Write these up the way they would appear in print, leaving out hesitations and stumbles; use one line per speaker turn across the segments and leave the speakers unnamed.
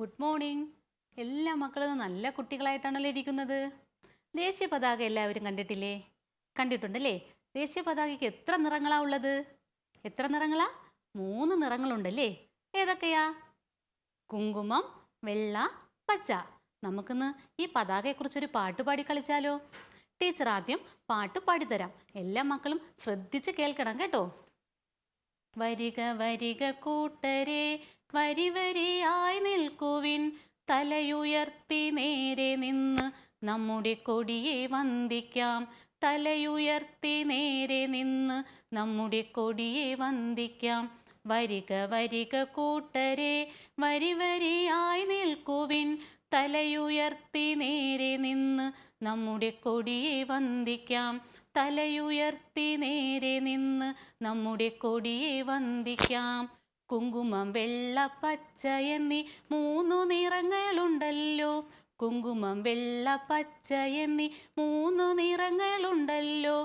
Good morning. എല്ലാ മക്കളും നല്ല കുട്ടികളായിട്ടാണല്ലോ ഇരിക്കുന്നത്. ദേശീയ പതാക എല്ലാവരും കണ്ടിട്ടില്ലേ? കണ്ടിട്ടുണ്ടല്ലേ? ദേശീയ പതാകയ്ക്ക് എത്ര നിറങ്ങളാ ഉള്ളത്? എത്ര നിറങ്ങളാ? 3 നിറങ്ങളുണ്ടല്ലേ? ഏതൊക്കെയാ? കുങ്കുമം, വെള്ള, പച്ച. നമുക്കിന്ന് ഈ പതാകയെക്കുറിച്ചൊരു പാട്ട് പാടി കളിച്ചാലോ? ടീച്ചർ ആദ്യം പാട്ട് പാടിത്തരാം. എല്ലാ മക്കളും ശ്രദ്ധിച്ച് കേൾക്കണം കേട്ടോ. വരിക വരിക കൂട്ടരെ, വരി വരിയായി നിൽക്കുവിൻ, തലയുയർത്തി നേരെ നിന്ന് നമ്മുടെ കൊടിയെ വന്ദിക്കാം. തലയുയർത്തി നേരെ നിന്ന് നമ്മുടെ കൊടിയെ വന്ദിക്കാം. വരിക വരിക കൂട്ടരെ, വരി വരിയായി നിൽക്കുവിൻ, തലയുയർത്തി നേരെ നിന്ന് നമ്മുടെ കൊടിയെ വന്ദിക്കാം. തലയുയർത്തി നേരെ നിന്ന് നമ്മുടെ കൊടിയെ വന്ദിക്കാം. കുങ്കുമം, വെള്ള, പച്ച എന്നീ 3 നിറങ്ങളുണ്ടല്ലോ. കുങ്കുമം, വെള്ള, പച്ച എന്നീ 3 നിറങ്ങളുണ്ടല്ലോ.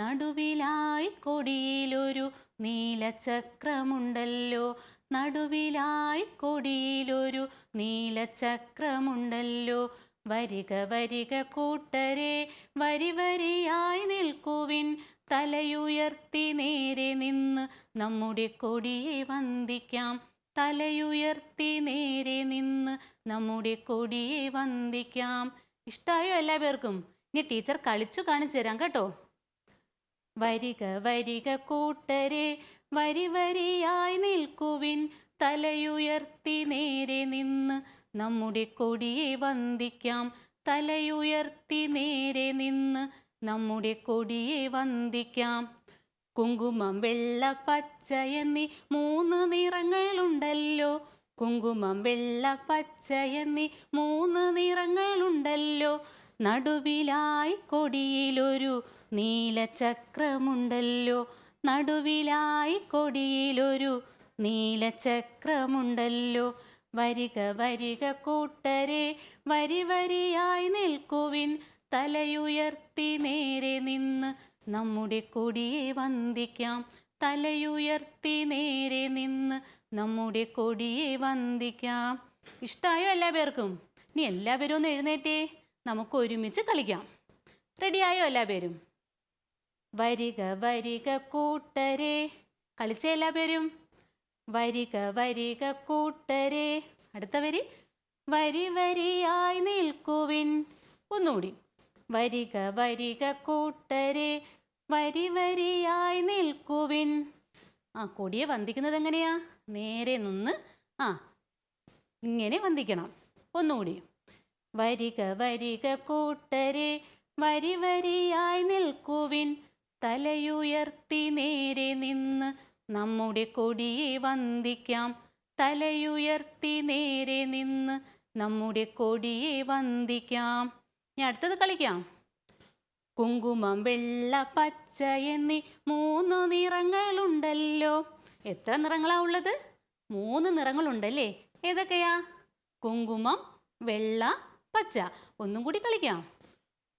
നടുവിലായി കൊടിയിലൊരു നീലചക്രമുണ്ടല്ലോ. നടുവിലായി കൊടിയിലൊരു നീലചക്രമുണ്ടല്ലോ. വരിക വരിക കൂട്ടരെ, വരി വരിയായി നിൽക്കുവിൻ, തലയുയർത്തി നേരെ നിന്ന് നമ്മുടെ കൊടിയെ വന്ദിക്കാം. തലയുയർത്തി നേരെ നിന്ന് നമ്മുടെ കൊടിയെ വന്ദിക്കാം. ഇഷ്ടമായോ എല്ലാ പേർക്കും? ഇനി ടീച്ചർ കളിച്ചു കാണിച്ചു തരാം കേട്ടോ. വരിക വരിക കൂട്ടരെ, വരി വരിയായി നിൽക്കുവിൻ, തലയുയർത്തി നേരെ നിന്ന് നമ്മുടെ കൊടിയെ വന്ദിക്കാം. തലയുയർത്തി നേരെ നിന്ന് നമ്മുടെ കൊടിയെ വന്ദിക്കാം. കുങ്കുമം, വെള്ള, പച്ച എന്നീ 3 നിറങ്ങളുണ്ടല്ലോ. കുങ്കുമം, വെള്ള, പച്ച എന്നീ 3 നിറങ്ങളുണ്ടല്ലോ. നടുവിലായി കൊടിയിലൊരു നീലചക്രമുണ്ടല്ലോ. നടുവിലായി കൊടിയിലൊരു നീലചക്രമുണ്ടല്ലോ. വരിക വരിക കൂട്ടരെ, വരി വരിയായി നിൽക്കുവിൻ, തലയുയർത്തി നേരെ നിന്ന് നമ്മുടെ കൊടിയെ വന്ദിക്കാം. തലയുയർത്തി നേരെ നിന്ന് നമ്മുടെ കൊടിയെ വന്ദിക്കാം. ഇഷ്ടമായോ എല്ലാ പേർക്കും? ഇനി എല്ലാവരും ഒന്ന് എഴുന്നേറ്റേ, നമുക്ക് ഒരുമിച്ച് കളിക്കാം. റെഡിയായോ എല്ലാ പേരും? വരിക വരിക കൂട്ടരെ, കളിച്ച എല്ലാ പേരും? വരിക വരിക കൂട്ടരെ, അടുത്ത വരി. വരി വരിയായി നിൽക്കുവിൻ. ഒന്നുകൂടി. വരിക വരിക കൂട്ടരെ, വരി വരിയായി നിൽക്കുവിൻ. കൊടിയെ വന്ദിക്കുന്നത് എങ്ങനെയാ? നേരെ നിന്ന് ഇങ്ങനെ വന്ദിക്കണം. ഒന്നുകൂടി. വരിക വരിക കൂട്ടരെ, വരി വരിയായി നിൽക്കുവിൻ, തലയുയർത്തി നേരെ നിന്ന് നമ്മുടെ കൊടിയെ വന്ദിക്കാം. തലയുയർത്തി നേരെ നിന്ന് നമ്മുടെ കൊടിയെ വന്ദിക്കാം. ഇനി അടുത്തത് കളിക്കാം. കുങ്കുമം, വെള്ള, പച്ച എന്നീ 3 നിറങ്ങളുണ്ടല്ലോ. എത്ര നിറങ്ങളാ ഉള്ളത്? 3 നിറങ്ങളുണ്ടല്ലേ? ഏതൊക്കെയാ? കുങ്കുമം, വെള്ള, പച്ച. ഒന്നും കൂടി കളിക്കാം.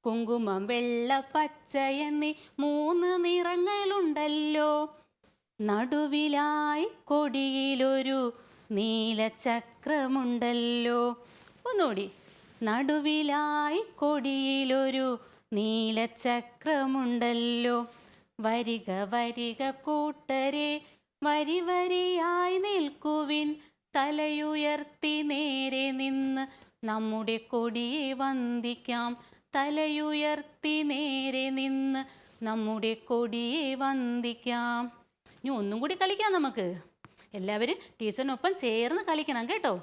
കുങ്കുമം, വെള്ള, പച്ച എന്നീ 3 നിറങ്ങളുണ്ടല്ലോ. നടുവിലായി കൊടിയിലൊരു നീലചക്രമുണ്ടല്ലോ. ഒന്നുകൂടി. നടുവിലായി കൊടിയിലൊരു നീലചക്രമുണ്ടല്ലോ. വരിക വരിക കൂട്ടരെ, വരി വരിയായി നിൽക്കുവിൻ, തലയുയർത്തി നേരെ നിന്ന് നമ്മുടെ കൊടിയെ വന്ദിക്കാം. തലയുയർത്തി നേരെ നിന്ന് നമ്മുടെ കൊടിയെ വന്ദിക്കാം. ഇനി ഒന്നും കൂടി കളിക്കാം നമുക്ക്. എല്ലാവരും ടീച്ചറിനൊപ്പം ചേർന്ന് കളിക്കണം കേട്ടോ.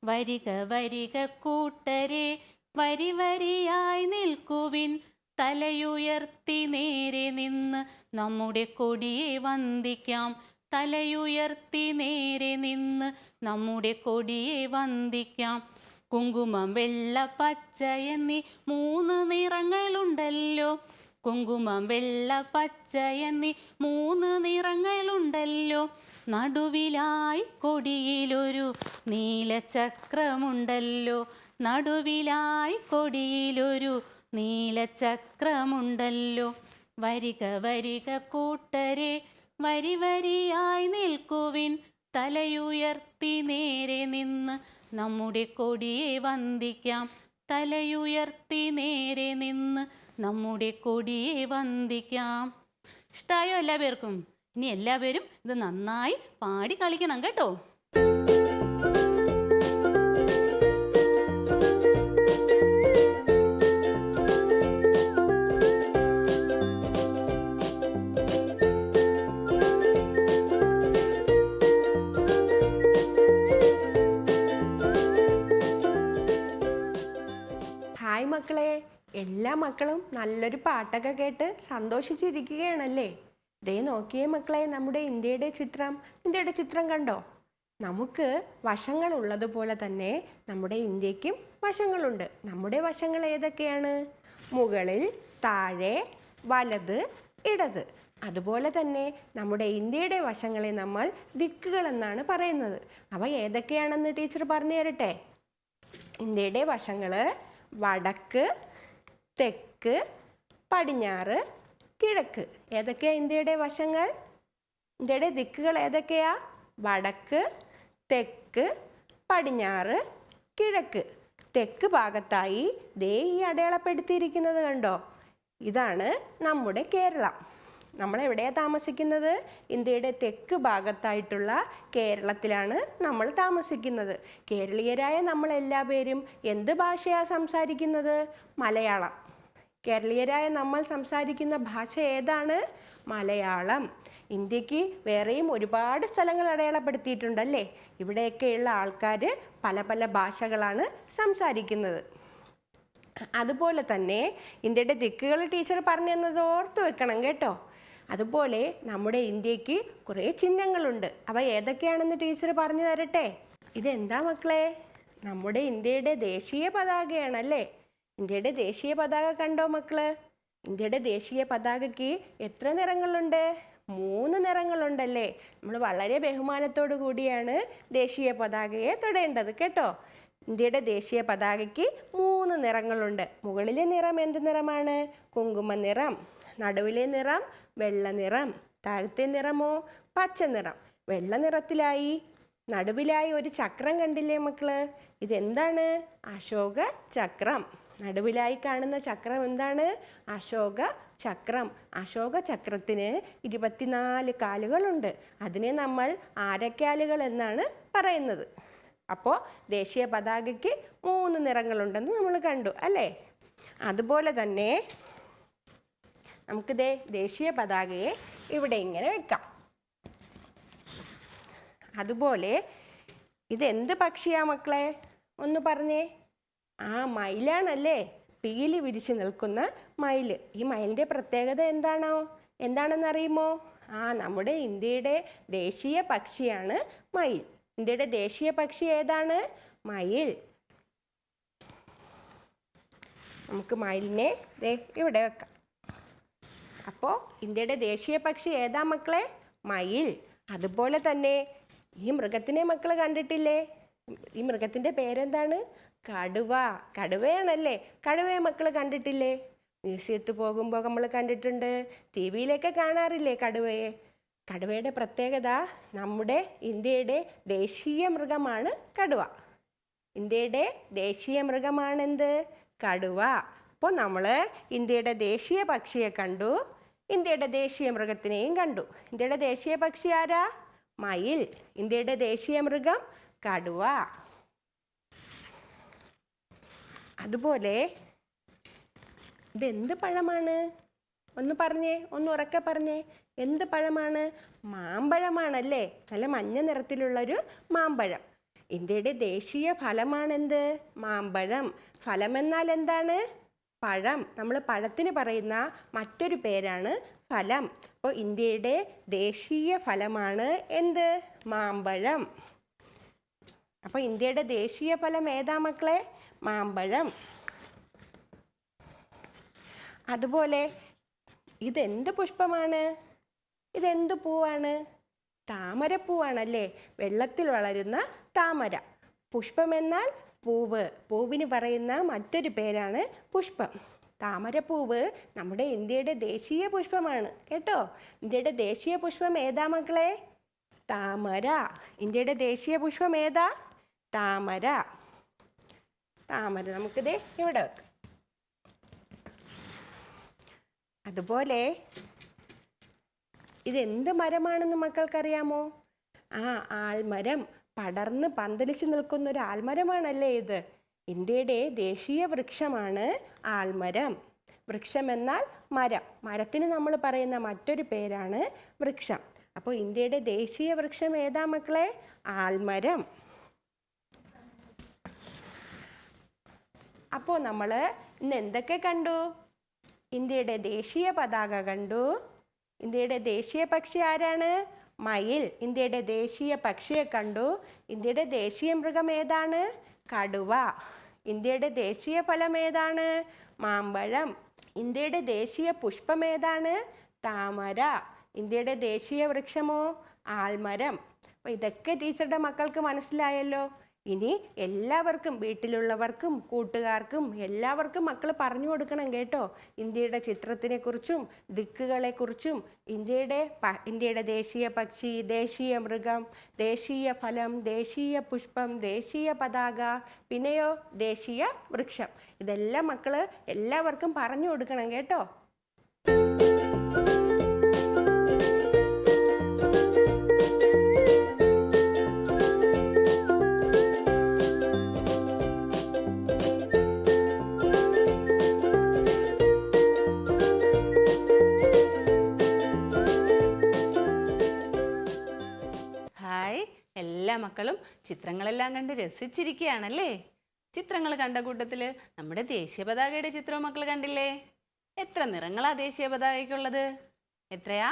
വരിക വരിക കൂട്ടരെ, വരി വരിയായി നിൽക്കുവിൻ, തലയുയർത്തി നേരെ നിന്ന് നമ്മുടെ കൊടിയെ വന്ദിക്കാം. തലയുയർത്തി നേരെ നിന്ന് നമ്മുടെ കൊടിയെ വന്ദിക്കാം. കുങ്കുമം, വെള്ള, പച്ച എന്നീ 3 നിറങ്ങളുണ്ടല്ലോ. കുങ്കുമം, വെള്ള, പച്ച എന്നീ 3 നിറങ്ങളുണ്ടല്ലോ. നടുവിലായി കൊടിയിലൊരു നീലചക്രമുണ്ടല്ലോ. നടുവിലായി കൊടിയിലൊരു നീലചക്രമുണ്ടല്ലോ. വരിക വരിക കൂട്ടരെ, വരി വരിയായി നിൽക്കുവിൻ, തലയുയർത്തി നേരെ നിന്ന് നമ്മുടെ കൊടിയെ വന്ദിക്കാം. തലയുയർത്തി നേരെ നിന്ന് നമ്മുടെ കൊടിയെ വന്ദിക്കാം. ഇഷ്ടമായോ എല്ലാവർക്കും? ഇനി എല്ലാവരും ഇത് നന്നായി പാടി കളിക്കണം കേട്ടോ.
ഹായ് മക്കളെ, എല്ലാ മക്കളും നല്ലൊരു പാട്ടൊക്കെ കേട്ട് സന്തോഷിച്ചിരിക്കുകയാണല്ലേ? ദേ നോക്കിയേ മക്കളെ, നമ്മുടെ ഇന്ത്യയുടെ ചിത്രം കണ്ടോ? നമുക്ക് വശങ്ങൾ ഉള്ളതുപോലെ തന്നെ നമ്മുടെ ഇന്ത്യക്കും വശങ്ങളുണ്ട്. നമ്മുടെ വശങ്ങൾ ഏതൊക്കെയാണ്? മുകളിൽ, താഴെ, വലത്, ഇടത്. അതുപോലെ തന്നെ നമ്മുടെ ഇന്ത്യയുടെ വശങ്ങളെ നമ്മൾ ദിക്കുകൾ എന്നാണ് പറയുന്നത്. അവ ഏതൊക്കെയാണെന്ന് ടീച്ചർ പറഞ്ഞു തരട്ടെ. ഇന്ത്യയുടെ വശങ്ങൾ വടക്ക്, തെക്ക്, പടിഞ്ഞാറ്, കിഴക്ക്. ഏതൊക്കെയാ ഇന്ത്യയുടെ വശങ്ങൾ? ഇന്ത്യയുടെ ദിക്കുകൾ ഏതൊക്കെയാ? വടക്ക്, തെക്ക്, പടിഞ്ഞാറ്, കിഴക്ക്. തെക്ക് ഭാഗത്തായി ദേ ഈ അടയാളപ്പെടുത്തിയിരിക്കുന്നത് കണ്ടോ? ഇതാണ് നമ്മുടെ കേരളം. നമ്മൾ എവിടെയാണ് താമസിക്കുന്നത്? ഇന്ത്യയുടെ തെക്ക് ഭാഗത്തായിട്ടുള്ള കേരളത്തിലാണ് നമ്മൾ താമസിക്കുന്നത്. കേരളീയരായ നമ്മൾ എല്ലാ പേരും എന്ത് ഭാഷയാണ് സംസാരിക്കുന്നത്? മലയാളം. കേരളീയരായ നമ്മൾ സംസാരിക്കുന്ന ഭാഷ ഏതാണ്? മലയാളം. ഇന്ത്യക്ക് വേറെയും ഒരുപാട് സ്ഥലങ്ങൾ അടയാളപ്പെടുത്തിയിട്ടുണ്ടല്ലേ? ഇവിടെയൊക്കെയുള്ള ആൾക്കാർ പല പല ഭാഷകളാണ് സംസാരിക്കുന്നത്. അതുപോലെ തന്നെ ഇന്ത്യയുടെ ദിക്കുകൾ ടീച്ചർ പറഞ്ഞു തന്നത് ഓർത്ത് വെക്കണം കേട്ടോ. അതുപോലെ നമ്മുടെ ഇന്ത്യക്ക് കുറേ ചിഹ്നങ്ങളുണ്ട്. അവ ഏതൊക്കെയാണെന്ന് ടീച്ചർ പറഞ്ഞു തരട്ടെ. ഇതെന്താ മക്കളെ? നമ്മുടെ ഇന്ത്യയുടെ ദേശീയ പതാകയാണല്ലേ? ഇന്ത്യയുടെ ദേശീയ പതാക കണ്ടോ മക്കള്? ഇന്ത്യയുടെ ദേശീയ പതാകയ്ക്ക് എത്ര നിറങ്ങളുണ്ട്? 3 നിറങ്ങളുണ്ടല്ലേ? നമ്മൾ വളരെ ബഹുമാനത്തോടു കൂടിയാണ് ദേശീയ പതാകയെ തൊടേണ്ടത് കേട്ടോ. ഇന്ത്യയുടെ ദേശീയ പതാകയ്ക്ക് 3 നിറങ്ങളുണ്ട്. മുകളിലെ നിറം എന്ത് നിറമാണ്? കുങ്കുമ നിറം. നടുവിലെ നിറം വെള്ള നിറം. താഴത്തെ നിറമോ? പച്ച നിറം. വെള്ള നിറത്തിലായി നടുവിലായി ഒരു ചക്രം കണ്ടില്ലേ മക്കള്? ഇതെന്താണ്? അശോക ചക്രം. നടുവിലായി കാണുന്ന ചക്രം എന്താണ്? അശോക ചക്രം. അശോക ചക്രത്തിന് 24 കാലുകളുണ്ട്. അതിനെ നമ്മൾ ആരക്കാലുകൾ എന്നാണ് പറയുന്നത്. അപ്പോൾ ദേശീയ പതാകയ്ക്ക് 3 നിറങ്ങളുണ്ടെന്ന് നമ്മൾ കണ്ടു അല്ലേ? അതുപോലെ തന്നെ നമുക്കിതേ ദേശീയ പതാകയെ ഇവിടെ ഇങ്ങനെ വെക്കാം. അതുപോലെ ഇതെന്ത് പക്ഷിയാ മക്കളെ? ഒന്ന് പറഞ്ഞേ. മയിലാണല്ലേ? പീലി വിരിച്ച് നിൽക്കുന്ന മയിൽ. ഈ മയിലിൻ്റെ പ്രത്യേകത എന്താണെന്ന് അറിയുമോ? നമ്മുടെ ഇന്ത്യയുടെ ദേശീയ പക്ഷിയാണ് മയിൽ. ഇന്ത്യയുടെ ദേശീയ പക്ഷി ഏതാണ്? മയിൽ. നമുക്ക് മയിലിനെ ഇവിടെ വെക്കാം. അപ്പോൾ ഇന്ത്യയുടെ ദേശീയ പക്ഷി ഏതാ മക്കളെ? മയിൽ. അതുപോലെ തന്നെ ഈ മൃഗത്തിനെ മക്കൾ കണ്ടിട്ടില്ലേ? ഈ മൃഗത്തിൻ്റെ പേരെന്താണ്? കടുവ. കടുവയാണല്ലേ? കടുവയെ മക്കൾ കണ്ടിട്ടില്ലേ? മ്യൂസിയത്തിൽ പോകുമ്പോൾ നമ്മൾ കണ്ടിട്ടുണ്ട്. ടി വിയിലൊക്കെ കാണാറില്ലേ കടുവയെ? കടുവയുടെ പ്രത്യേകത നമ്മുടെ ഇന്ത്യയുടെ ദേശീയ മൃഗമാണ് കടുവ. ഇന്ത്യയുടെ ദേശീയ മൃഗമാണെന്ത്? കടുവ. അപ്പോൾ നമ്മൾ ഇന്ത്യയുടെ ദേശീയ പക്ഷിയെ കണ്ടു, ഇന്ത്യയുടെ ദേശീയ മൃഗത്തിനെയും കണ്ടു. ഇന്ത്യയുടെ ദേശീയ പക്ഷി ആരാ? മയിൽ. ഇന്ത്യയുടെ ദേശീയ മൃഗം കടുവ. അതുപോലെ ഇതെന്ത് പഴമാണ്? ഒന്ന് പറഞ്ഞേ, ഒന്ന് ഉറക്കെ പറഞ്ഞേ. എന്ത് പഴമാണ്? മാമ്പഴമാണല്ലേ? നല്ല മഞ്ഞ നിറത്തിലുള്ളൊരു മാമ്പഴം. ഇന്ത്യയുടെ ദേശീയ ഫലമാണെന്ത്? മാമ്പഴം. ഫലമെന്നാൽ എന്താണ്? പഴം. നമ്മൾ പഴത്തിന് പറയുന്ന മറ്റൊരു പേരാണ് ഫലം. അപ്പോൾ ഇന്ത്യയുടെ ദേശീയ ഫലമാണ് എന്ത്? മാമ്പഴം. അപ്പോൾ ഇന്ത്യയുടെ ദേശീയ ഫലം ഏതാ മക്കളെ? മാമ്പഴം. അതുപോലെ ഇതെന്ത് പുഷ്പമാണ്? ഇതെന്ത് പൂവാണ്? താമരപ്പൂവാണല്ലേ? വെള്ളത്തിൽ വളരുന്ന താമര. പുഷ്പമെന്നാൽ പൂവ്. പൂവിന് പറയുന്ന മറ്റൊരു പേരാണ് പുഷ്പം. താമരപ്പൂവ് നമ്മുടെ ഇന്ത്യയുടെ ദേശീയ പുഷ്പമാണ് കേട്ടോ. ഇന്ത്യയുടെ ദേശീയ പുഷ്പം ഏതാ മക്കളെ? താമര. ഇന്ത്യയുടെ ദേശീയ പുഷ്പം ഏതാ? താമര. താമര നമുക്കിത് ഇവിടെ വെക്കാം. അതുപോലെ ഇതെന്ത് മരമാണെന്ന് മക്കൾക്കറിയാമോ? ആൽമരം. പടർന്ന് പന്തലിച്ച് നിൽക്കുന്ന ഒരു ആൽമരമാണല്ലേ ഇത്. ഇന്ത്യയുടെ ദേശീയ വൃക്ഷമാണ് ആൽമരം. വൃക്ഷം എന്നാൽ മരം. മരത്തിന് നമ്മൾ പറയുന്ന മറ്റൊരു പേരാണ് വൃക്ഷം. അപ്പോൾ ഇന്ത്യയുടെ ദേശീയ വൃക്ഷം ഏതാ മക്കളെ? ആൽമരം. അപ്പോൾ നമ്മൾ ഇന്ന് എന്തൊക്കെ കണ്ടു? ഇന്ത്യയുടെ ദേശീയ പതാക കണ്ടു. ഇന്ത്യയുടെ ദേശീയ പക്ഷി ആരാണ്? മയിൽ. ഇന്ത്യയുടെ ദേശീയ പക്ഷിയെ കണ്ടു. ഇന്ത്യയുടെ ദേശീയ മൃഗം ഏതാണ്? കടുവ. ഇന്ത്യയുടെ ദേശീയ ഫലം ഏതാണ്? മാമ്പഴം. ഇന്ത്യയുടെ ദേശീയ പുഷ്പം ഏതാണ്? താമര. ഇന്ത്യയുടെ ദേശീയ വൃക്ഷമോ? ആൽമരം. അപ്പോൾ ഇതൊക്കെ ടീച്ചറുടെ മക്കൾക്ക് മനസ്സിലായല്ലോ. ഇനി എല്ലാവർക്കും, വീട്ടിലുള്ളവർക്കും കൂട്ടുകാർക്കും എല്ലാവർക്കും മക്കൾ പറഞ്ഞു കൊടുക്കണം കേട്ടോ. ഇന്ത്യയുടെ ചിത്രത്തിനെ കുറിച്ചും ദിക്കുകളെക്കുറിച്ചും ഇന്ത്യയുടെ ദേശീയ പക്ഷി, ദേശീയ മൃഗം, ദേശീയ ഫലം, ദേശീയ പുഷ്പം, ദേശീയ പതാക, പിന്നെയോ ദേശീയ വൃക്ഷം. ഇതെല്ലാം മക്കൾ എല്ലാവർക്കും പറഞ്ഞു കൊടുക്കണം കേട്ടോ.
എല്ലാ മക്കളും ചിത്രങ്ങളെല്ലാം കണ്ട് രസിച്ചിരിക്കുകയാണല്ലേ? ചിത്രങ്ങൾ കണ്ട കൂട്ടത്തിൽ നമ്മുടെ ദേശീയ പതാകയുടെ ചിത്രവും മക്കൾ കണ്ടില്ലേ? എത്ര നിറങ്ങളാ ദേശീയ പതാകയ്ക്കുള്ളത്? എത്രയാ?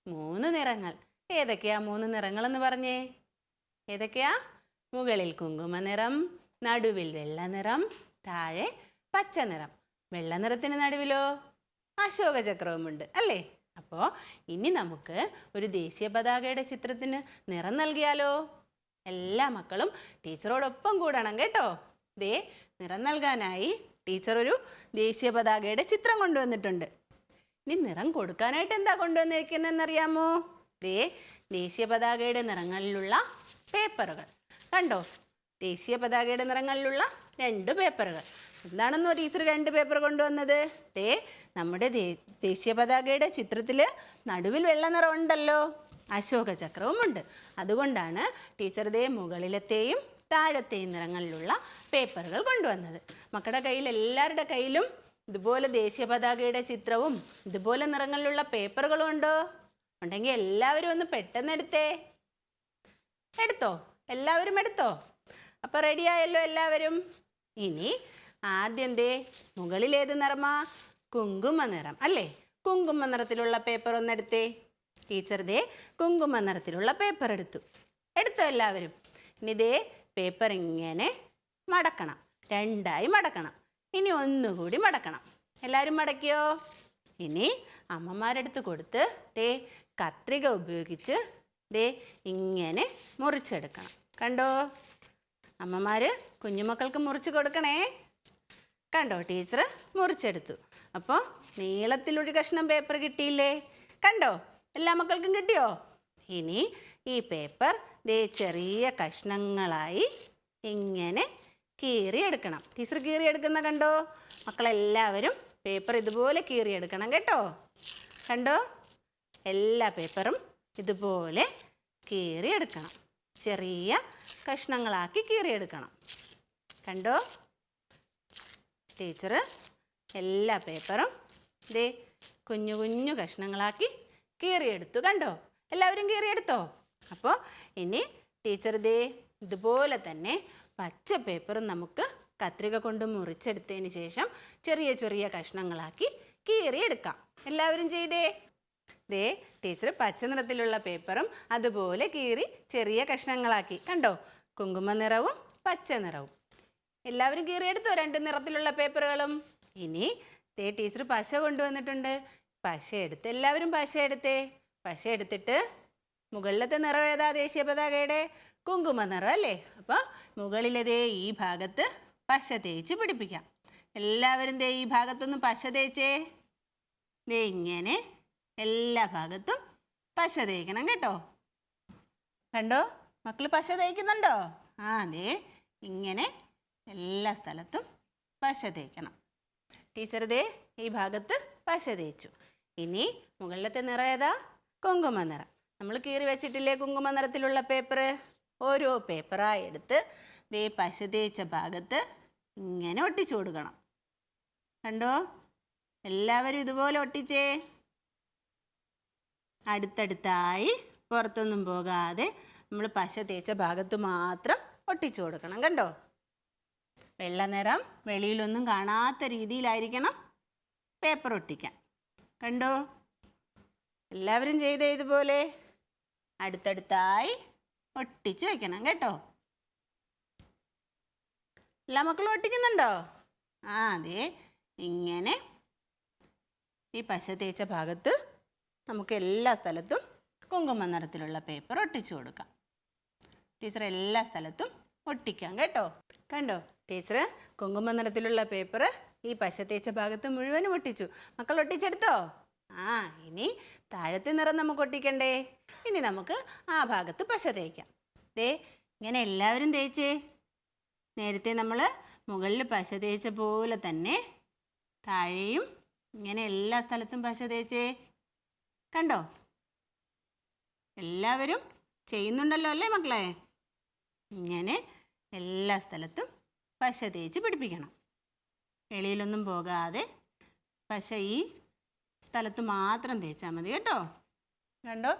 3 നിറങ്ങൾ. ഏതൊക്കെയാ 3 നിറങ്ങളെന്ന് പറഞ്ഞേ? ഏതൊക്കെയാ? മുകളിൽ കുങ്കുമ നിറം, നടുവിൽ വെള്ള നിറം, താഴെ പച്ച നിറം. വെള്ള നിറത്തിന് നടുവിലോ അശോക ചക്രവുമുണ്ട് അല്ലേ? അപ്പോൾ ഇനി നമുക്ക് ഒരു ദേശീയ പതാകയുടെ ചിത്രത്തിന് നിറം നൽകിയാലോ? എല്ലാ മക്കളും ടീച്ചറോടൊപ്പം കൂടണം കേട്ടോ. ദേ നിറം നൽകാനായി ടീച്ചർ ഒരു ദേശീയ പതാകയുടെ ചിത്രം കൊണ്ടുവന്നിട്ടുണ്ട്. ഇനി നിറം കൊടുക്കാനായിട്ട് എന്താ കൊണ്ടുവന്നിരിക്കുന്നതെന്നറിയാമോ? ദേ ദേശീയ പതാകയുടെ നിറങ്ങളിലുള്ള പേപ്പറുകൾ കണ്ടോ? ദേശീയ പതാകയുടെ നിറങ്ങളിലുള്ള 2 പേപ്പറുകൾ. എന്താണെന്നോ ടീച്ചർ 2 പേപ്പർ കൊണ്ടുവന്നത്? ദേ നമ്മുടെ ദേശീയ പതാകയുടെ ചിത്രത്തിൽ നടുവിൽ വെള്ള നിറം ഉണ്ടല്ലോ, അശോക ചക്രവുമുണ്ട്. അതുകൊണ്ടാണ് ടീച്ചർ ദേ മുകളിലത്തെയും താഴത്തെയും നിറങ്ങളിലുള്ള പേപ്പറുകൾ കൊണ്ടുവന്നത്. മക്കളുടെ കയ്യിൽ, എല്ലാവരുടെ കയ്യിലും ഇതുപോലെ ദേശീയ പതാകയുടെ ചിത്രവും ഇതുപോലെ നിറങ്ങളിലുള്ള പേപ്പറുകളും ഉണ്ടോ? ഉണ്ടെങ്കിൽ എല്ലാവരും ഒന്ന് പെട്ടെന്ന് എടുത്തോ? എല്ലാവരും എടുത്തോ? അപ്പോൾ റെഡിയായല്ലോ എല്ലാവരും. ഇനി ആദ്യം ദേ മുകളിൽ ഏത് നിറമാ? കുങ്കുമ നിറം അല്ലേ? കുങ്കുമ നിറത്തിലുള്ള പേപ്പർ ഒന്നെടുത്തേ. ടീച്ചർ ദേ കുങ്കുമ നിറത്തിലുള്ള പേപ്പർ എടുത്തോ എല്ലാവരും. ഇനി ദേ പേപ്പർ ഇങ്ങനെ മടക്കണം, 2ആയി മടക്കണം. ഇനി ഒന്നുകൂടി മടക്കണം. എല്ലാവരും മടക്കിയോ? ഇനി അമ്മമാരെടുത്ത് കൊടുത്ത് ദേ കത്രിക ഉപയോഗിച്ച് ദേ ഇങ്ങനെ മുറിച്ചെടുക്കണം. കണ്ടോ? അമ്മമാർ കുഞ്ഞുമക്കൾക്ക് മുറിച്ച് കൊടുക്കണേ. കണ്ടോ? ടീച്ചർ മുറിച്ചെടുത്തു. അപ്പോൾ നീളത്തിലൊരു കഷ്ണം പേപ്പർ കിട്ടിയില്ലേ? കണ്ടോ? എല്ലാ മക്കൾക്കും കിട്ടിയോ? ഇനി ഈ പേപ്പർ ദേ ചെറിയ കഷ്ണങ്ങളായി ഇങ്ങനെ കീറിയെടുക്കണം. ടീച്ചർ കീറിയെടുക്കുന്ന കണ്ടോ? മക്കളെല്ലാവരും പേപ്പർ ഇതുപോലെ കീറിയെടുക്കണം കേട്ടോ. കണ്ടോ? എല്ലാ പേപ്പറും ഇതുപോലെ കീറിയെടുക്കണം. ചെറിയ കഷ്ണങ്ങളാക്കി കീറിയെടുക്കണം. കണ്ടോ? ടീച്ചർ എല്ലാ പേപ്പറും ദേ കുഞ്ഞു കുഞ്ഞു കഷ്ണങ്ങളാക്കി കീറിയെടുത്തു. കണ്ടോ? എല്ലാവരും കീറിയെടുത്തോ? അപ്പോൾ ഇനി ടീച്ചർ ദേ ഇതുപോലെ തന്നെ പച്ച പേപ്പറും നമുക്ക് കത്രിക കൊണ്ട് മുറിച്ചെടുത്തതിന് ശേഷം ചെറിയ ചെറിയ കഷ്ണങ്ങളാക്കി കീറിയെടുക്കാം. എല്ലാവരും ചെയ്തേ. ദേ ടീച്ചർ പച്ച നിറത്തിലുള്ള പേപ്പറും അതുപോലെ കീറി ചെറിയ കഷ്ണങ്ങളാക്കി. കണ്ടോ? കുങ്കുമ നിറവും പച്ച നിറവും. എല്ലാവരും കീറിയെടുത്തോ 2 നിറത്തിലുള്ള പേപ്പറുകളും? ഇനി ദേ ടീച്ചർ പശ കൊണ്ടുവന്നിട്ടുണ്ട്. പശ എടുത്ത് എല്ലാവരും പശ എടുത്തിട്ട് മുകളിലത്തെ നിറം ഏതാ? ദേശീയ പതാകയുടെ കുങ്കുമ നിറം അല്ലേ? അപ്പോൾ മുകളിലതേ ഈ ഭാഗത്ത് പശ തേച്ച് പിടിപ്പിക്കാം. എല്ലാവരും ദേ ഈ ഭാഗത്തൊന്നും പശ തേച്ചേ. ദേ ഇങ്ങനെ എല്ലാ ഭാഗത്തും പശ തേക്കണം കേട്ടോ. കണ്ടോ? മക്കൾ പശ തേക്കുന്നുണ്ടോ? ദേ ഇങ്ങനെ എല്ലാ സ്ഥലത്തും പശ തേക്കണം. ടീച്ചർ ദേ ഈ ഭാഗത്ത് പശ തേച്ചു. ഇനി മുകളിലത്തെ നിറം ഏതാ? കുങ്കുമ നിറം. നമ്മൾ കീറി വെച്ചിട്ടില്ലേ കുങ്കുമ നിറത്തിലുള്ള പേപ്പർ? ഓരോ പേപ്പറായി എടുത്ത് ദേ പശ തേച്ച ഭാഗത്ത് ഇങ്ങനെ ഒട്ടിച്ചു കൊടുക്കണം. കണ്ടോ? എല്ലാവരും ഇതുപോലെ ഒട്ടിച്ചേ. അടുത്തടുത്തായി പുറത്തൊന്നും പോകാതെ നമ്മൾ പശ തേച്ച ഭാഗത്ത് മാത്രം ഒട്ടിച്ചു കൊടുക്കണം. കണ്ടോ? വെള്ള നിറം വെളിയിലൊന്നും കാണാത്ത രീതിയിലായിരിക്കണം പേപ്പർ ഒട്ടിക്കാൻ. കണ്ടോ? എല്ലാവരും ചെയ്തേ ഇതുപോലെ അടുത്തടുത്തായി ഒട്ടിച്ച് വയ്ക്കണം കേട്ടോ. എല്ലാ മക്കളും ഒട്ടിക്കുന്നുണ്ടോ? അതെ, ഇങ്ങനെ ഈ പശ തേച്ച ഭാഗത്ത് നമുക്ക് എല്ലാ സ്ഥലത്തും കുങ്കുമ നിറത്തിലുള്ള പേപ്പർ ഒട്ടിച്ചു കൊടുക്കാം. ടീച്ചർ എല്ലാ സ്ഥലത്തും ഒട്ടിക്കാം കേട്ടോ. കണ്ടോ? ടീച്ചർ കുങ്കുമ നിറത്തിലുള്ള പേപ്പർ ഈ പശ തേച്ച ഭാഗത്ത് മുഴുവനും ഒട്ടിച്ചു. മക്കൾ ഒട്ടിച്ചെടുത്തോ? ഇനി താഴത്തെ നിറം നമുക്ക് ഒട്ടിക്കണ്ടേ? ഇനി നമുക്ക് ആ ഭാഗത്ത് പശ തേക്കാം. ദേ ഇങ്ങനെ എല്ലാവരും തേച്ചേ. നേരത്തെ നമ്മൾ മുകളിൽ പശ തേച്ച പോലെ തന്നെ താഴെയും ഇങ്ങനെ എല്ലാ സ്ഥലത്തും പശ തേച്ചേ. കണ്ടോ? എല്ലാവരും ചെയ്യുന്നുണ്ടല്ലോ അല്ലേ മക്കളെ? ഇങ്ങനെ എല്ലാ സ്ഥലത്തും പശ തേച്ച് പിടിപ്പിക്കണം. വെളിയിലൊന്നും പോകാതെ പശ ഈ സ്ഥലത്ത് മാത്രം തേച്ചാൽ മതി കേട്ടോ. കണ്ടോ?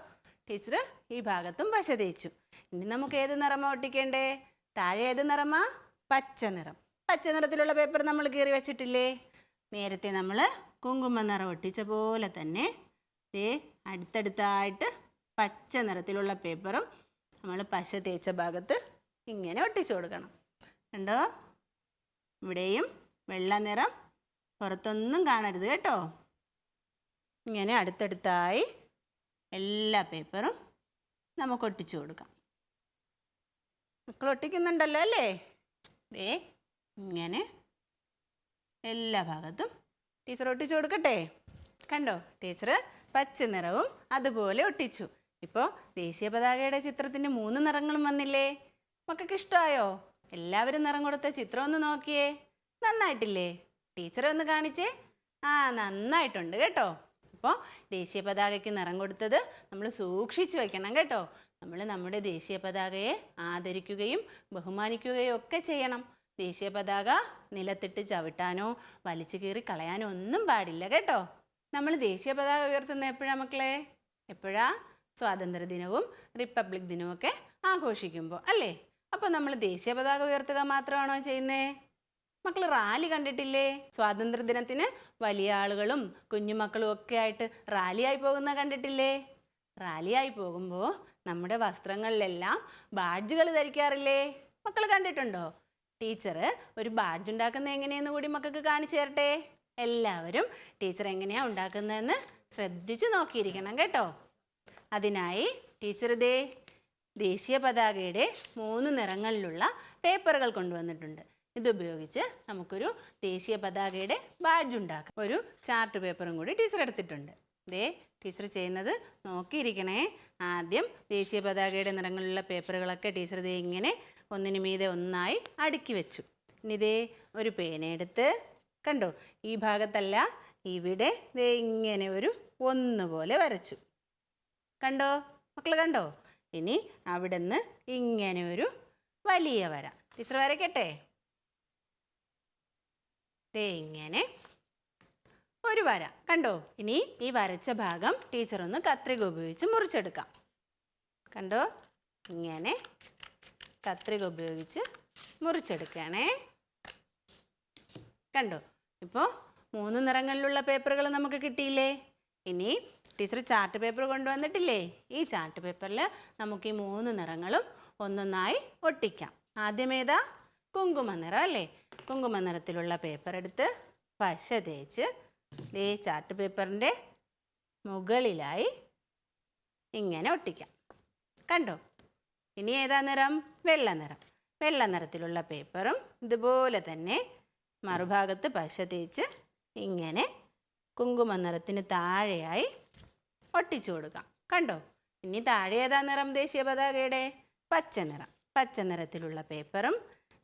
ടീച്ചർ ഈ ഭാഗത്തും പശ തേച്ചു. ഇനി നമുക്ക് ഏത് നിറമാ ഒട്ടിക്കേണ്ടേ? താഴെ ഏത് നിറമാ? പച്ച നിറം. പച്ച നിറത്തിലുള്ള പേപ്പർ നമ്മൾ കീറി വെച്ചിട്ടില്ലേ? നേരത്തെ നമ്മൾ കുങ്കുമ നിറം ഒട്ടിച്ച പോലെ തന്നെ ദേ അടുത്തടുത്തായിട്ട് പച്ച നിറത്തിലുള്ള പേപ്പറും നമ്മൾ പശ തേച്ച ഭാഗത്ത് ഇങ്ങനെ ഒട്ടിച്ചു കൊടുക്കണം. കണ്ടോ? ഇവിടെയും വെള്ള നിറം പുറത്തൊന്നും കാണരുത് കേട്ടോ. ഇങ്ങനെ അടുത്തടുത്തായി എല്ലാ പേപ്പറും നമുക്ക് ഒട്ടിച്ചു കൊടുക്കാം. മക്കൾ ഒട്ടിക്കുന്നുണ്ടല്ലോ അല്ലേ? ദേ ഇങ്ങനെ എല്ലാ ഭാഗത്തും ടീച്ചർ ഒട്ടിച്ചു കൊടുക്കട്ടെ. കണ്ടോ? ടീച്ചർ പച്ച നിറവും അതുപോലെ ഒട്ടിച്ചു. ഇപ്പോൾ ദേശീയ പതാകയുടെ ചിത്രത്തിന് 3 നിറങ്ങളും വന്നില്ലേ? മക്കൾക്ക് ഇഷ്ടമായോ? എല്ലാവരും നിറം കൊടുത്ത ചിത്രം ഒന്ന് നോക്കിയേ. നന്നായിട്ടില്ലേ? ടീച്ചറെ ഒന്ന് കാണിച്ചേ. നന്നായിട്ടുണ്ട് കേട്ടോ. അപ്പോൾ ദേശീയ പതാകയ്ക്ക് നിറം കൊടുത്തത് നമ്മൾ സൂക്ഷിച്ചു വയ്ക്കണം കേട്ടോ. നമ്മൾ നമ്മുടെ ദേശീയ പതാകയെ ആദരിക്കുകയും ബഹുമാനിക്കുകയും ഒക്കെ ചെയ്യണം. ദേശീയ പതാക നിലത്തിട്ട് ചവിട്ടാനോ വലിച്ചു കീറി കളയാനോ ഒന്നും പാടില്ല കേട്ടോ. നമ്മൾ ദേശീയ പതാക ഉയർത്തുന്നത് എപ്പോഴാണ് മക്കളെ? എപ്പോഴാ? സ്വാതന്ത്ര്യ ദിനവും റിപ്പബ്ലിക് ദിനവും ഒക്കെ ആഘോഷിക്കുമ്പോൾ അല്ലേ? അപ്പോൾ നമ്മൾ ദേശീയ പതാക ഉയർത്തുക മാത്രമാണോ ചെയ്യുന്നേ? മക്കൾ റാലി കണ്ടിട്ടില്ലേ? സ്വാതന്ത്ര്യ ദിനത്തിന് വലിയ ആളുകളും കുഞ്ഞുമക്കളും ഒക്കെ ആയിട്ട് റാലിയായി പോകുന്ന കണ്ടിട്ടില്ലേ? റാലിയായി പോകുമ്പോൾ നമ്മുടെ വസ്ത്രങ്ങളിലെല്ലാം ബാഡ്ജുകൾ ധരിക്കാറില്ലേ? മക്കൾ കണ്ടിട്ടുണ്ടോ? ടീച്ചർ ഒരു ബാഡ്ജ് ഉണ്ടാക്കുന്നത് എങ്ങനെയെന്ന് കൂടി മക്കൾക്ക് കാണിച്ചു തരട്ടെ. എല്ലാവരും ടീച്ചർ എങ്ങനെയാണ് ഉണ്ടാക്കുന്നതെന്ന് ശ്രദ്ധിച്ച് നോക്കിയിരിക്കണം കേട്ടോ. അതിനായി ടീച്ചർ ദേശീയ പതാകയുടെ 3 നിറങ്ങളിലുള്ള പേപ്പറുകൾ കൊണ്ടുവന്നിട്ടുണ്ട്. ഇതുപയോഗിച്ച് നമുക്കൊരു ദേശീയ പതാകയുടെ ബാഡ്ജ് ഉണ്ടാക്കാം. ഒരു ചാർട്ട് പേപ്പറും കൂടി ടീച്ചർ എടുത്തിട്ടുണ്ട്. ടീച്ചർ ചെയ്യുന്നത് നോക്കിയിരിക്കണേ. ആദ്യം ദേശീയ പതാകയുടെ നിറങ്ങളിലുള്ള പേപ്പറുകളൊക്കെ ടീച്ചർ ഇങ്ങനെ ഒന്നിനു മീതെ ഒന്നായി അടുക്കി വെച്ചു. ഇനി ഒരു പേനയെടുത്ത് കണ്ടോ, ഈ ഭാഗത്തല്ല ഇവിടെ ഇങ്ങനെ ഒരു 1 പോലെ വരച്ചു. കണ്ടോ മക്കൾ? കണ്ടോ? ഇനി അവിടെ നിന്ന് ഇങ്ങനെ ഒരു വലിയ വര ടീച്ചർ വരയ്ക്കട്ടെ. ഇങ്ങനെ ഒരു വര കണ്ടോ? ഇനി ഈ വരച്ച ഭാഗം ടീച്ചർ ഒന്ന് കത്രിക ഉപയോഗിച്ച് മുറിച്ചെടുക്കാം. കണ്ടോ? ഇങ്ങനെ കത്രിക ഉപയോഗിച്ച് മുറിച്ചെടുക്കുകയാണേ. കണ്ടോ? ഇപ്പോൾ 3 നിറങ്ങളിലുള്ള പേപ്പറുകൾ നമുക്ക് കിട്ടിയില്ലേ? ഇനി ടീച്ചർ ചാർട്ട് പേപ്പർ കൊണ്ടുവന്നിട്ടില്ലേ? ഈ ചാർട്ട് പേപ്പറിൽ നമുക്ക് ഈ 3 നിറങ്ങളും ഒന്നൊന്നായി ഒട്ടിക്കാം. ആദ്യം ഏതാ? കുങ്കുമ നിറം അല്ലേ? കുങ്കുമ നിറത്തിലുള്ള പേപ്പർ എടുത്ത് പശ തേച്ച് ചാർട്ട് പേപ്പറിൻ്റെ മുകളിലായി ഇങ്ങനെ ഒട്ടിക്കാം. കണ്ടോ? ഇനി ഏതാ നിറം? വെള്ള നിറം. വെള്ള നിറത്തിലുള്ള പേപ്പറും ഇതുപോലെ തന്നെ മറുഭാഗത്ത് പശ തേച്ച് ഇങ്ങനെ കുങ്കുമ നിറത്തിന് താഴെയായി ഒട്ടിച്ചു കൊടുക്കാം. കണ്ടോ? ഇനി താഴെ ഏതാ നിറം? ദേശീയ പതാകയുടെ പച്ച നിറം. പച്ച നിറത്തിലുള്ള പേപ്പറും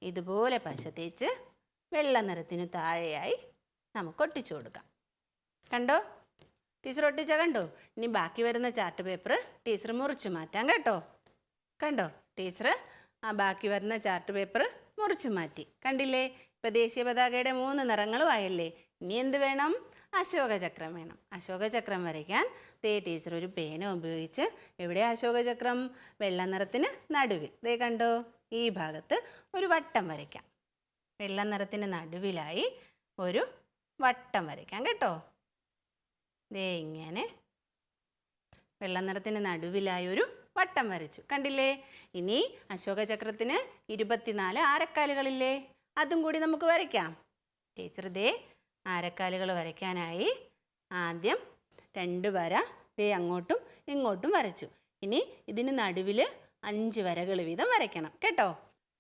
ഇതുപോലെ പശ തേച്ച് വെള്ള നിറത്തിന് താഴെയായി നമുക്ക് ഒട്ടിച്ചു കൊടുക്കാം. കണ്ടോ? ടീച്ചർ ഒട്ടിച്ച കണ്ടോ? ഇനി ബാക്കി വരുന്ന ചാർട്ട് പേപ്പർ ടീച്ചർ മുറിച്ച് മാറ്റാം കേട്ടോ. കണ്ടോ? ടീച്ചർ ആ ബാക്കി വരുന്ന ചാർട്ട് പേപ്പർ മുറിച്ച് മാറ്റി. കണ്ടില്ലേ? ഇപ്പം ദേശീയ പതാകയുടെ 3 നിറങ്ങളും ആയല്ലേ. ഇനി എന്ത് വേണം? അശോകചക്രം വേണം. അശോകചക്രം വരയ്ക്കാൻ ടീച്ചർ ഒരു പേന ഉപയോഗിച്ച്, എവിടെ അശോകചക്രം? വെള്ള നിറത്തിന് നടുവിൽ. ദേ കണ്ടോ? ഈ ഭാഗത്ത് ഒരു വട്ടം വരയ്ക്കാം. വെള്ള നിറത്തിന് നടുവിലായി ഒരു വട്ടം വരയ്ക്കാം കേട്ടോ. ദേ ഇങ്ങനെ വെള്ള നിറത്തിന് നടുവിലായി ഒരു വട്ടം വരച്ചു. കണ്ടില്ലേ? ഇനി അശോകചക്രത്തിന് 24 ആരക്കാലുകളില്ലേ? അതും കൂടി നമുക്ക് വരയ്ക്കാം. ടീച്ചർ ദേ ആരക്കാലുകൾ വരയ്ക്കാനായി ആദ്യം 2 വര ദേ അങ്ങോട്ടും ഇങ്ങോട്ടും വരച്ചു. ഇനി ഇതിന് നടുവിൽ 5 വരകൾ വീതം വരയ്ക്കണം കേട്ടോ.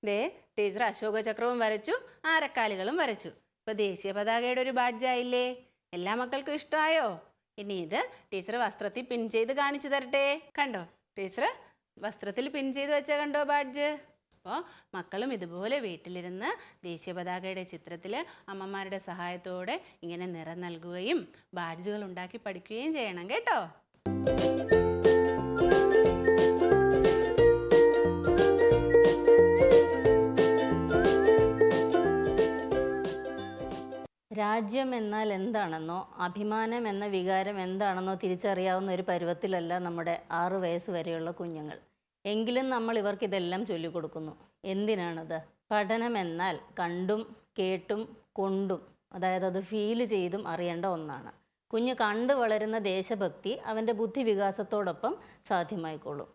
ദേ ടീച്ചർ അശോകചക്രവും വരച്ചു, ആരക്കാലുകളും വരച്ചു. ഇപ്പോൾ ദേശീയ പതാകയുടെ ഒരു ബാഡ്ജായില്ലേ? എല്ലാ മക്കൾക്കും ഇഷ്ടമായോ? ഇനി ഇത് ടീച്ചർ വസ്ത്രത്തിൽ പിൻ ചെയ്ത് കാണിച്ചു തരട്ടെ. കണ്ടോ? ടീച്ചർ വസ്ത്രത്തിൽ പിൻ ചെയ്ത് വെച്ചാൽ കണ്ടോ ബാഡ്ജ്? അപ്പോൾ മക്കളും ഇതുപോലെ വീട്ടിലിരുന്ന് ദേശീയ പതാകയുടെ ചിത്രത്തിൽ അമ്മമാരുടെ സഹായത്തോടെ ഇങ്ങനെ നിറം നൽകുകയും ബാഡ്ജുകൾ ഉണ്ടാക്കി പഠിക്കുകയും ചെയ്യണം കേട്ടോ.
രാജ്യം എന്നാൽ എന്താണെന്നോ അഭിമാനം എന്ന വികാരം എന്താണെന്നോ തിരിച്ചറിയാവുന്ന ഒരു പരുവത്തിലല്ല നമ്മുടെ 6 വയസ്സ് വരെയുള്ള കുഞ്ഞുങ്ങൾ. എങ്കിലും നമ്മൾ ഇവർക്ക് ഇതെല്ലാം ചൊല്ലിക്കൊടുക്കുന്നു. എന്തിനാണത്? പഠനമെന്നാൽ കണ്ടും കേട്ടും കൊണ്ടും, അതായത് അത് ഫീൽ ചെയ്തും അറിയേണ്ട ഒന്നാണ്. കുഞ്ഞ് കണ്ടു വളരുന്ന ദേശഭക്തി അവൻ്റെ ബുദ്ധി വികാസത്തോടൊപ്പം സാധ്യമായിക്കോളും.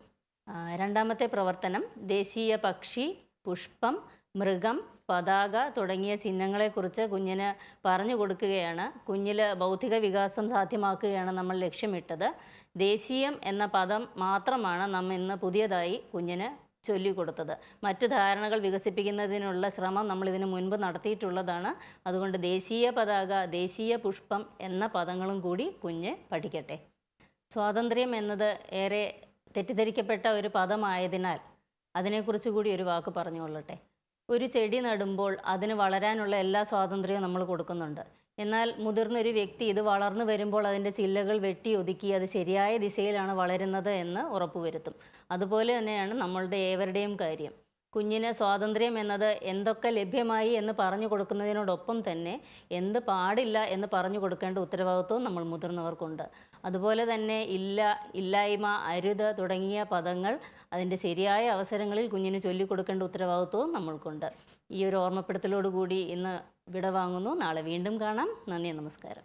രണ്ടാമത്തെ പ്രവർത്തനം ദേശീയ പക്ഷി, പുഷ്പം, മൃഗം, പതാക തുടങ്ങിയ ചിഹ്നങ്ങളെക്കുറിച്ച് കുഞ്ഞിന് പറഞ്ഞു കൊടുക്കുകയാണ്. കുഞ്ഞിൽ ബൗദ്ധിക വികാസം സാധ്യമാക്കുകയാണ് നമ്മൾ ലക്ഷ്യമിട്ടത്. ദേശീയം എന്ന പദം മാത്രമാണ് നമ്മൾ ഇന്ന് പുതിയതായി കുഞ്ഞിന് ചൊല്ലിക്കൊടുത്തത്. മറ്റു ധാരണകൾ വികസിപ്പിക്കുന്നതിനുള്ള ശ്രമം നമ്മൾ ഇതിനു മുൻപ് നടത്തിയിട്ടുള്ളതാണ്. അതുകൊണ്ട് ദേശീയ പതാക, ദേശീയ പുഷ്പം എന്ന പദങ്ങളും കൂടി കുഞ്ഞ് പഠിക്കട്ടെ. സ്വാതന്ത്ര്യം എന്നത് ഏറെ തെറ്റിദ്ധരിക്കപ്പെട്ട ഒരു പദമായതിനാൽ അതിനെക്കുറിച്ച് കൂടി ഒരു വാക്ക് പറഞ്ഞുകൊള്ളട്ടെ. ഒരു ചെടി നടുമ്പോൾ അതിന് വളരാനുള്ള എല്ലാ സ്വാതന്ത്ര്യവും നമ്മൾ കൊടുക്കുന്നുണ്ട്. എന്നാൽ മുതിർന്നൊരു വ്യക്തി ഇത് വളർന്നു വരുമ്പോൾ അതിൻ്റെ ചില്ലകൾ വെട്ടി ഒതുക്കി അത് ശരിയായ ദിശയിലാണ് വളരുന്നത് എന്ന് ഉറപ്പുവരുത്തും. അതുപോലെ തന്നെയാണ് നമ്മളുടെ ഏവരുടെയും കാര്യം. കുഞ്ഞിന് സ്വാതന്ത്ര്യം എന്നത് എന്തൊക്കെ ലഭ്യമായി എന്ന് പറഞ്ഞു കൊടുക്കുന്നതിനോടൊപ്പം തന്നെ എന്ത് പാടില്ല എന്ന് പറഞ്ഞു കൊടുക്കേണ്ട ഉത്തരവാദിത്വവും നമ്മൾ മുതിർന്നവർക്കുണ്ട്. അതുപോലെ തന്നെ ഇല്ല, ഇല്ലായ്മ, അരുത് തുടങ്ങിയ പദങ്ങൾ അതിൻ്റെ ശരിയായ അവസരങ്ങളിൽ കുഞ്ഞിന് ചൊല്ലിക്കൊടുക്കേണ്ട ഉത്തരവാദിത്വവും നമ്മൾക്കുണ്ട്. ഈ ഒരു ഓർമ്മപ്പെടുത്തലോടുകൂടി ഇന്ന് വിട വാങ്ങുന്നു. നാളെ വീണ്ടും കാണാം. നന്ദി, നമസ്കാരം.